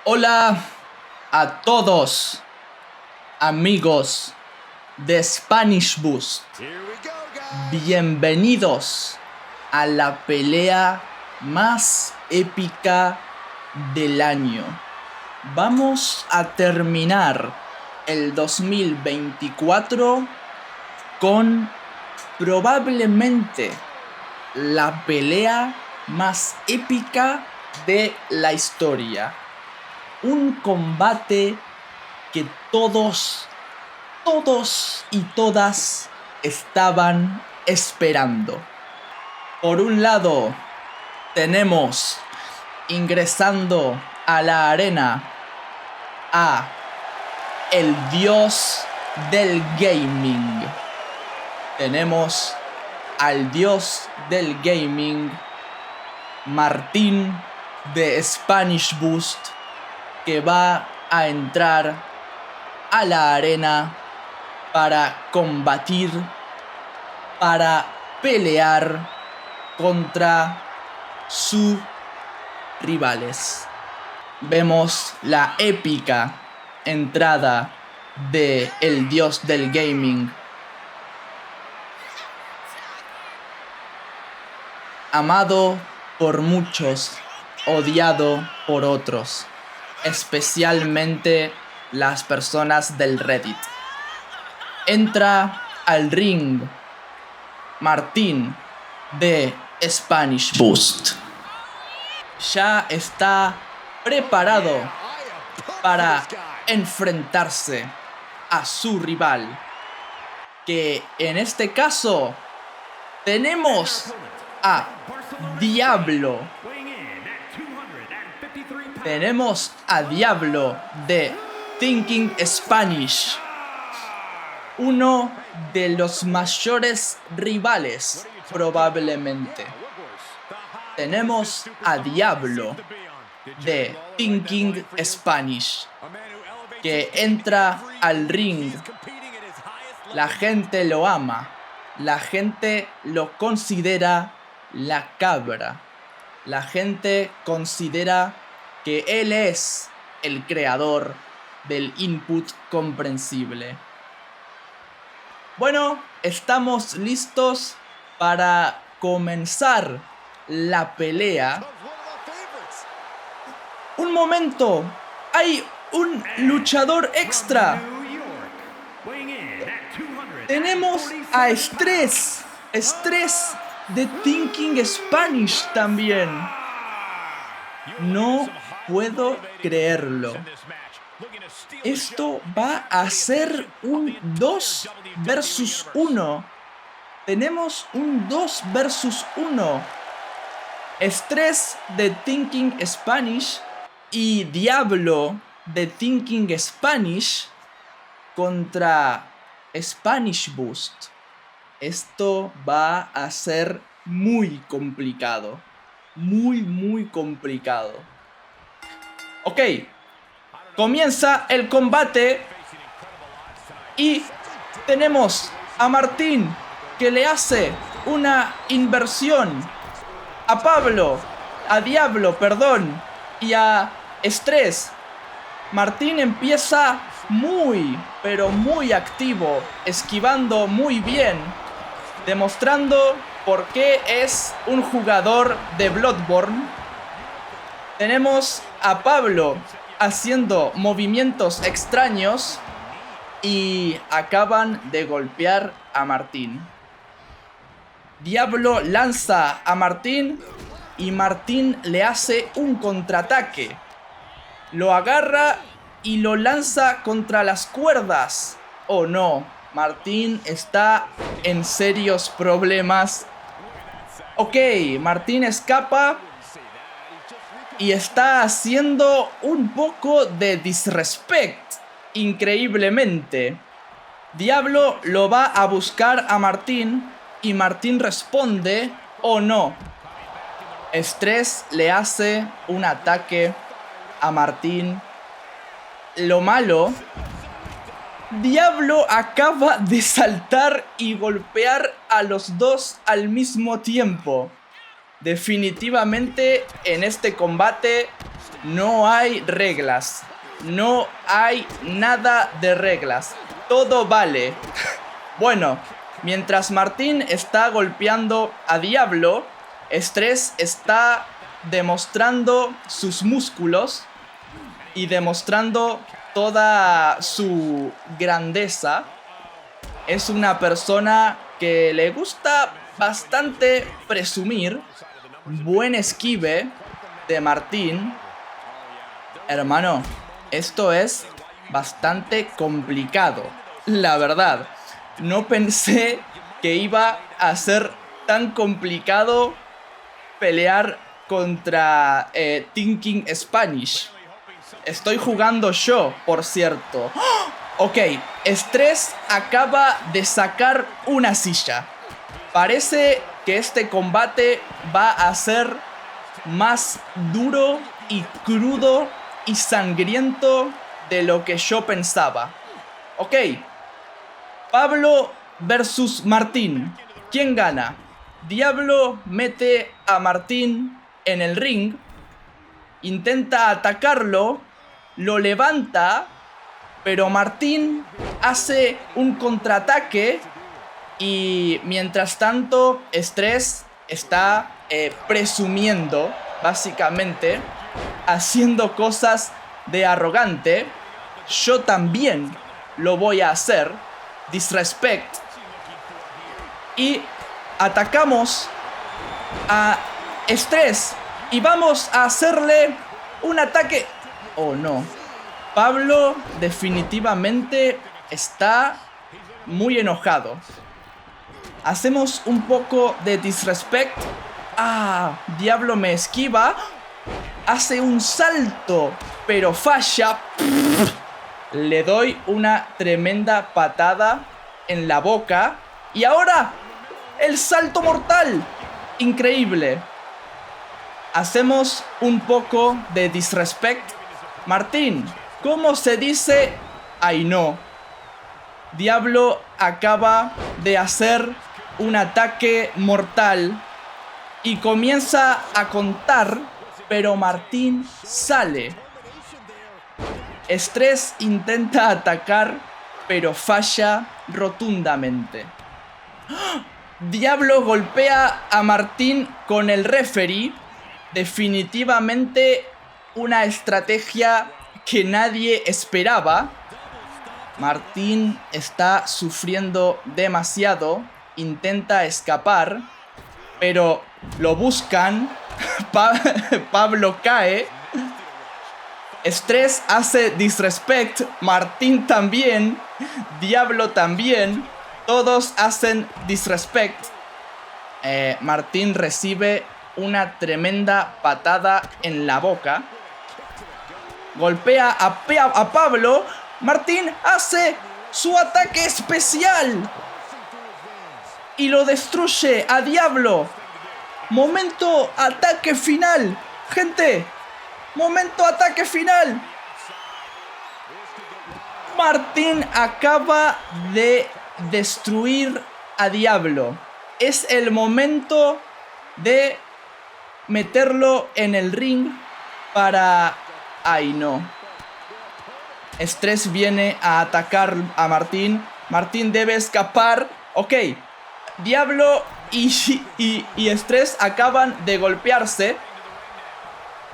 Hola a todos, amigos de Spanish Boost. Bienvenidos a la pelea más épica del año. Vamos a terminar el 2024 con probablemente la pelea más épica de la historia. Un combate que todos y todas estaban esperando. Por un lado, tenemos ingresando a la arena a el dios del gaming. Tenemos al dios del gaming, Martín de Spanish Boost, que va a entrar a la arena para combatir, para pelear contra sus rivales. Vemos la épica entrada de el dios del gaming. Amado por muchos, odiado por otros, especialmente las personas del Reddit. Entra al ring Martín de Spanish Boost. Ya está preparado para enfrentarse a su rival, que en este caso tenemos a Diablo. Tenemos a Diablo de Thinking Spanish, uno de los mayores rivales probablemente. Tenemos a Diablo de Thinking Spanish, que entra al ring. La gente lo ama, la gente lo considera la cabra, la gente considera que él es el creador del input comprensible. Bueno, estamos listos para comenzar la pelea. Un momento, hay un luchador extra. Tenemos a Stress de Thinking Spanish también. No puedo creerlo. Esto va a ser un 2 versus 1. Tenemos un 2 versus 1. Stress de Thinking Spanish y Diablo de Thinking Spanish contra Spanish Boost. Esto va a ser muy complicado. Muy complicado. Ok. Comienza el combate. Y tenemos a Martín, que le hace una inversión a Diablo, y a Stress. Martín empieza pero muy activo, esquivando muy bien, demostrando por qué es un jugador de Bloodborne. Tenemos a Pablo haciendo movimientos extraños y acaban de golpear a Martín. Diablo lanza a Martín y Martín le hace un contraataque. Lo agarra y lo lanza contra las cuerdas. Oh no, Martín está en serios problemas. Ok, Martín escapa y está haciendo un poco de disrespect, increíblemente. Diablo lo va a buscar a Martín y Martín responde, oh no. Stress le hace un ataque a Martín. Lo malo, Diablo acaba de saltar y golpear a los dos al mismo tiempo. Definitivamente en este combate no hay reglas. No hay nada de reglas. Todo vale. Bueno, mientras Martín está golpeando a Diablo, Estrés está demostrando sus músculos y demostrando toda su grandeza. Es una persona que le gusta bastante presumir. Buen esquive de Martín. Hermano, esto es bastante complicado, la verdad. No pensé que iba a ser tan complicado pelear contra Thinking Spanish. Estoy jugando yo, por cierto. ¡Oh! Ok, Estrés acaba de sacar una silla. Parece que este combate va a ser más duro y crudo y sangriento de lo que yo pensaba. Ok, Pablo versus Martín. ¿Quién gana? Diablo mete a Martín en el ring, intenta atacarlo, lo levanta, pero Martín hace un contraataque y mientras tanto Estrés está presumiendo, básicamente, haciendo cosas de arrogante. Yo también lo voy a hacer. Disrespect. Y atacamos a Estrés y vamos a hacerle un ataque. Oh no. Pablo definitivamente está muy enojado. Hacemos un poco de disrespect. Ah, Diablo me esquiva. Hace un salto, pero falla. Le doy una tremenda patada en la boca. Y ahora, el salto mortal. Increíble. Hacemos un poco de disrespect. Martín, ¿cómo se dice ay no? Diablo acaba de hacer un ataque mortal y comienza a contar, pero Martín sale. Estrés intenta atacar, pero falla rotundamente. Diablo golpea a Martín con el referee. Definitivamente una estrategia que nadie esperaba. Martín está sufriendo demasiado. Intenta escapar, pero lo buscan. Pablo cae. Estrés hace disrespect. Martín también. Diablo también. Todos hacen disrespect. Martín recibe una tremenda patada en la boca. Golpea a Pablo. Martín hace su ataque especial y lo destruye a Diablo. Momento ataque final, gente. Momento ataque final. Martín acaba de destruir a Diablo. Es el momento de meterlo en el ring para... ay no. Estrés viene a atacar a Martín. Martín debe escapar. Ok. Diablo y Estrés acaban de golpearse.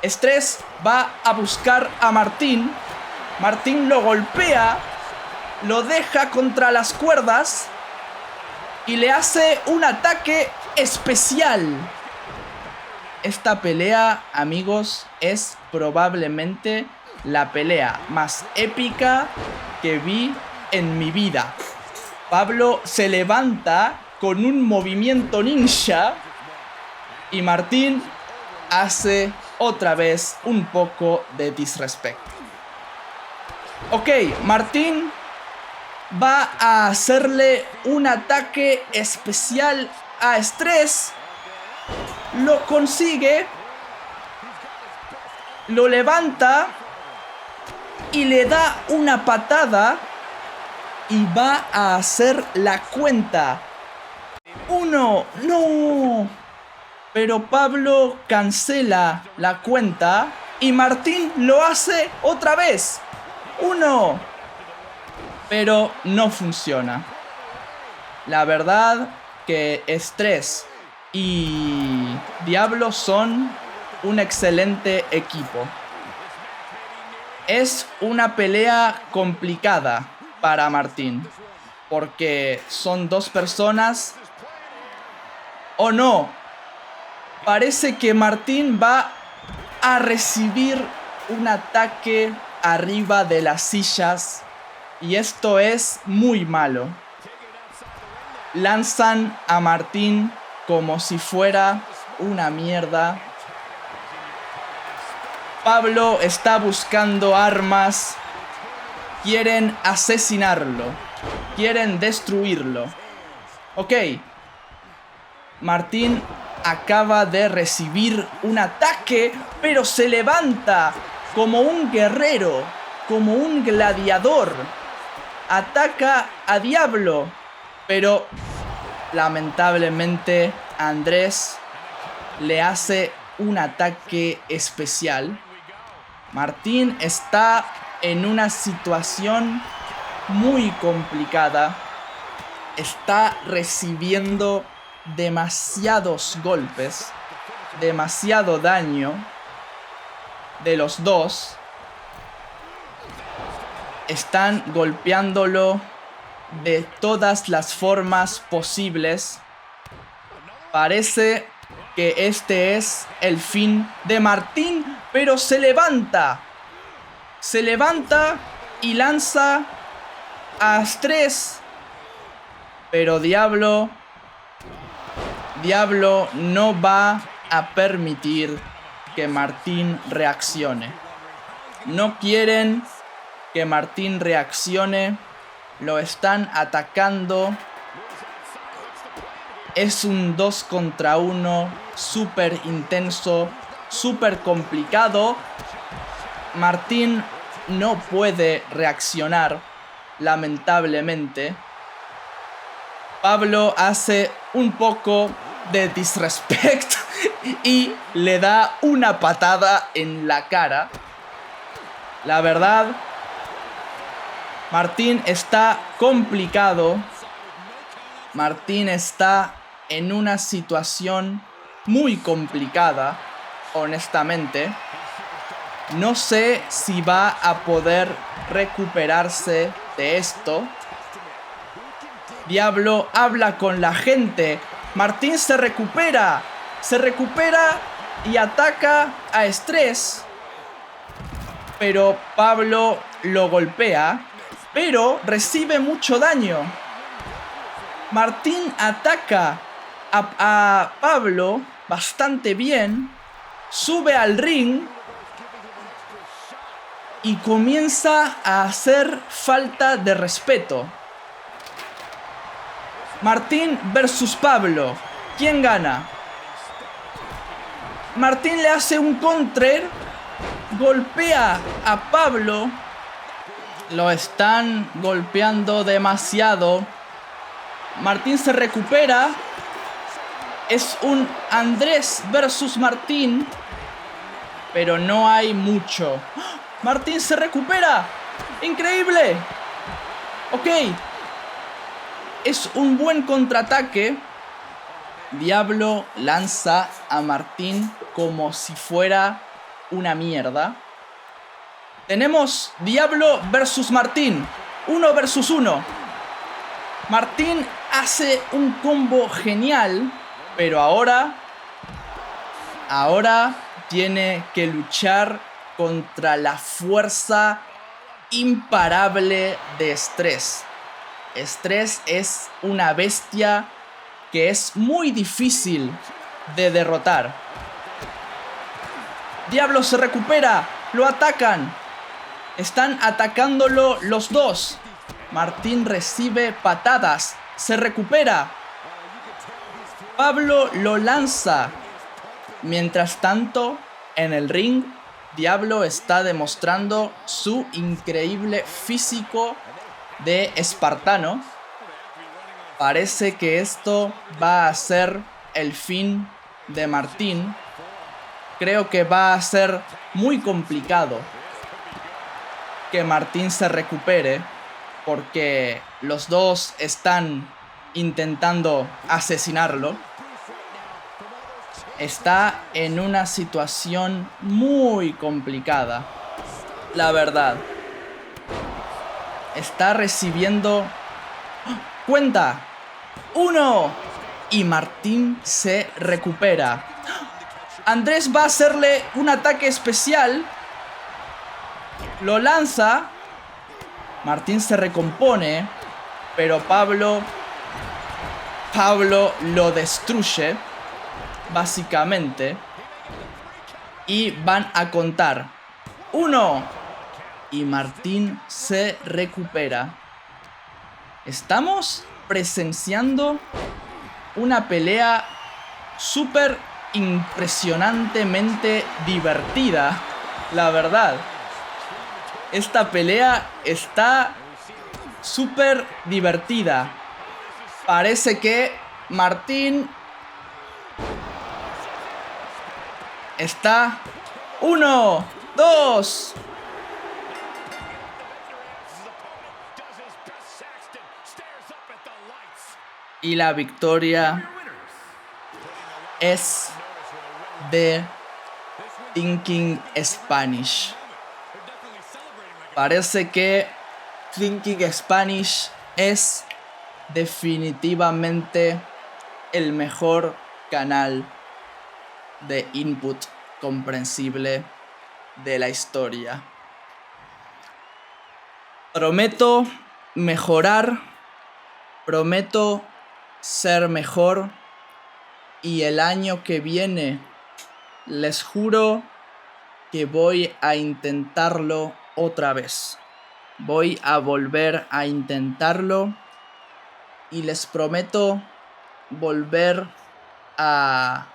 Estrés va a buscar a Martín. Martín lo golpea. Lo deja contra las cuerdas. Y le hace un ataque especial. Esta pelea, amigos, es probablemente la pelea más épica que vi en mi vida. Pablo se levanta con un movimiento ninja y Martín hace otra vez un poco de disrespect. Ok, Martín va a hacerle un ataque especial a Estrés. Lo consigue. Lo levanta y le da una patada y va a hacer la cuenta. ¡Uno! ¡No! Pero Pablo cancela la cuenta y Martín lo hace otra vez. 1. Pero no funciona. La verdad que Estrés y Diablo son un excelente equipo. Es una pelea complicada para Martín, porque son dos personas. ¡Oh no! Parece que Martín va a recibir un ataque arriba de las sillas y esto es muy malo. Lanzan a Martín como si fuera una mierda. Pablo está buscando armas. Quieren asesinarlo. Quieren destruirlo. Ok. Martín acaba de recibir un ataque, pero se levanta como un guerrero, como un gladiador. Ataca a Diablo, pero lamentablemente Andrés le hace un ataque especial. Martín está en una situación muy complicada. Está recibiendo demasiados golpes, demasiado daño de los dos. Están golpeándolo de todas las formas posibles. Parece que este es el fin de Martín, pero se levanta. Se levanta y lanza a Estrés. Pero Diablo no va a permitir que Martín reaccione. No quieren que Martín reaccione. Lo están atacando. Es un 2 contra 1 súper intenso, súper complicado. Martín no puede reaccionar, lamentablemente. Pablo hace un poco de disrespect y le da una patada en la cara. La verdad, Martín está complicado. Martín está en una situación muy complicada, honestamente. No sé si va a poder recuperarse de esto. Diablo habla con la gente. Martín se recupera y ataca a Estrés. Pero Pablo lo golpea, pero recibe mucho daño. Martín ataca a Pablo bastante bien, sube al ring y comienza a hacer falta de respeto. Martín versus Pablo. ¿Quién gana? Martín le hace un counter, golpea a Pablo. Lo están golpeando demasiado. Martín se recupera. Es un Andrés versus Martín, pero no hay mucho. Martín se recupera. ¡Increíble! Ok. Es un buen contraataque. Diablo lanza a Martín como si fuera una mierda. Tenemos Diablo versus Martín. 1 versus 1. Martín hace un combo genial, pero ahora tiene que luchar contra la fuerza imparable de Estrés. Estrés es una bestia que es muy difícil de derrotar. Diablo se recupera, lo atacan. Están atacándolo los dos. Martín recibe patadas, se recupera. Pablo lo lanza. Mientras tanto, en el ring, Diablo está demostrando su increíble físico de espartano. Parece que esto va a ser el fin de Martín, creo que va a ser muy complicado que Martín se recupere, porque los dos están intentando asesinarlo. Está en una situación muy complicada, la verdad. Está recibiendo... ¡Cuenta! 1. Y Martín se recupera. Andrés va a hacerle un ataque especial. Lo lanza. Martín se recompone. Pero Pablo lo destruye, básicamente. Y van a contar 1. Y Martín se recupera. Estamos presenciando una pelea súper impresionantemente divertida, la verdad. Esta pelea está súper divertida. Parece que Martín está 1, 2. Y la victoria es de Thinking Spanish. Parece que Thinking Spanish es definitivamente el mejor canal de input comprensible de la historia. Prometo mejorar, prometo ser mejor, y el año que viene les juro que voy a intentarlo otra vez. Voy a volver a intentarlo y les prometo volver a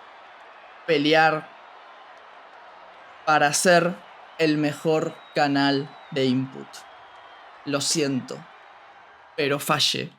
pelear para ser el mejor canal de input. Lo siento, pero fallé.